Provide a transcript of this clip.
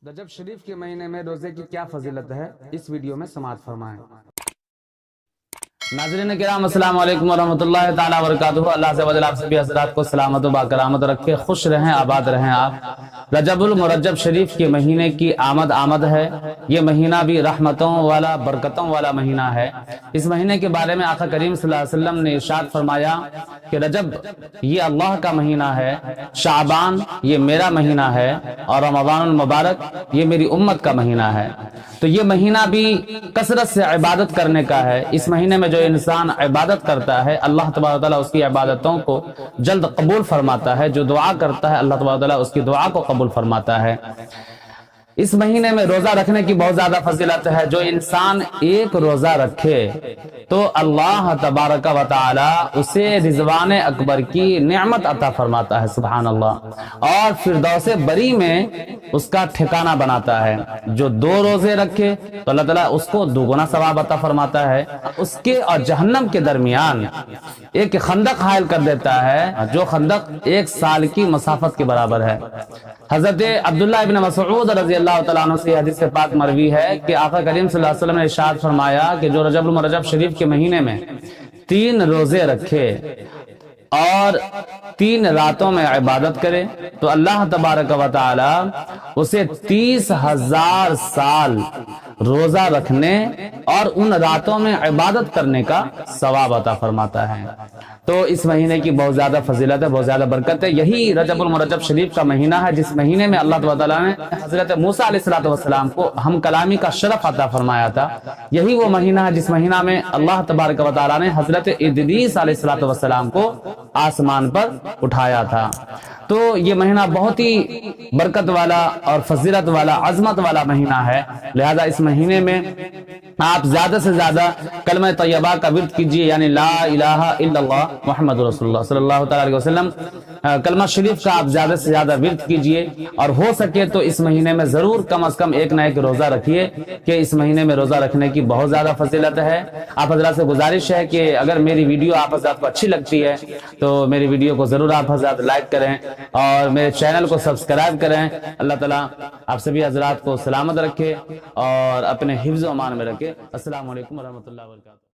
رجب شریف کے مہینے میں روزے کی کیا فضیلت ہے، اس ویڈیو میں سماعت فرمائیں۔ ناظرین کرام، السلام علیکم ورحمۃ اللہ تعالیٰ وبرکاتہ۔ اللہ سے وجل آپ سبھی حضرات کو سلامت و باکرامت رکھے، خوش رہیں، آباد رہیں آپ۔ رجب المرجب شریف کے مہینے کی آمد ہے۔ یہ مہینہ بھی رحمتوں والا، برکتوں والا مہینہ ہے۔ اس مہینے کے بارے میں آقا کریم صلی اللہ علیہ وسلم نے ارشاد فرمایا کہ رجب یہ اللہ کا مہینہ ہے، شعبان یہ میرا مہینہ ہے، اور رمضان المبارک یہ میری امت کا مہینہ ہے۔ تو یہ مہینہ بھی کثرت سے عبادت کرنے کا ہے۔ اس مہینے میں جو انسان عبادت کرتا ہے، اللہ تبارک و تعالیٰ اس کی عبادتوں کو جلد قبول فرماتا ہے۔ جو دعا کرتا ہے، اللہ تبارک و تعالیٰ اس کی دعا کو قبول فرماتا ہے۔ اس مہینے میں روزہ رکھنے کی بہت زیادہ فضیلت ہے۔ جو انسان ایک روزہ رکھے تو اللہ تبارک و تعالی اسے رضوان اکبر کی نعمت عطا فرماتا ہے، سبحان اللہ، اور فردوس بری میں اس کا ٹھکانہ بناتا ہے۔ جو 2 روزے رکھے تو اللہ تعالیٰ اس کو دوگنا ثواب عطا فرماتا ہے۔ اس کے اور جہنم کے درمیان ایک خندق حائل کر دیتا ہے، جو خندق 1 سال کی مسافت کے برابر ہے۔ حضرت عبداللہ ابن مسعود رضی اللہ تعالیٰ عنہ سے حدیث پاک مروی ہے کہ آقا کریم صلی اللہ علیہ وسلم نے ارشاد فرمایا کہ جو رجب المرجب شریف کے مہینے میں 3 روزے رکھے اور 3 راتوں میں عبادت کرے تو اللہ تبارک و تعالی اسے 30,000 سال روزہ رکھنے اور ان راتوں میں عبادت کرنے کا ثواب عطا فرماتا ہے۔ تو اس مہینے کی بہت زیادہ فضیلت ہے، بہت زیادہ برکت ہے۔ یہی رجب المرجب شریف کا مہینہ ہے جس مہینے میں اللہ تبارک و تعالیٰ نے حضرت موسیٰ علیہ السلام کو ہم کلامی کا شرف عطا فرمایا تھا۔ یہی وہ مہینہ ہے جس مہینہ میں اللہ تبارک و تعالیٰ نے حضرت ادریس علیہ السلام کو آسمان پر اٹھایا تھا۔ تو یہ مہینہ بہت ہی برکت والا اور فضیلت والا، عظمت والا مہینہ ہے۔ لہذا اس مہینے میں آپ زیادہ سے زیادہ کلمہ طیبہ کا ورد کیجئے، یعنی لا الہ الا اللہ محمد رسول اللہ صلی اللہ تعالیٰ علیہ وسلم۔ کلمہ شریف کا آپ زیادہ سے زیادہ ورد کیجئے، اور ہو سکے تو اس مہینے میں ضرور کم از کم 1 نہ 1 روزہ رکھیے، کہ اس مہینے میں روزہ رکھنے کی بہت زیادہ فضیلت ہے۔ آپ حضرات سے گزارش ہے کہ اگر میری ویڈیو آپ حضرات کو اچھی لگتی ہے تو میری ویڈیو کو ضرور آپ حضرات لائک کریں اور میرے چینل کو سبسکرائب کریں۔ اللہ تعالیٰ آپ سبھی حضرات کو سلامت رکھے اور اپنے حفظ و امان میں رکھے۔ السلام علیکم ورحمۃ اللہ وبرکاتہ۔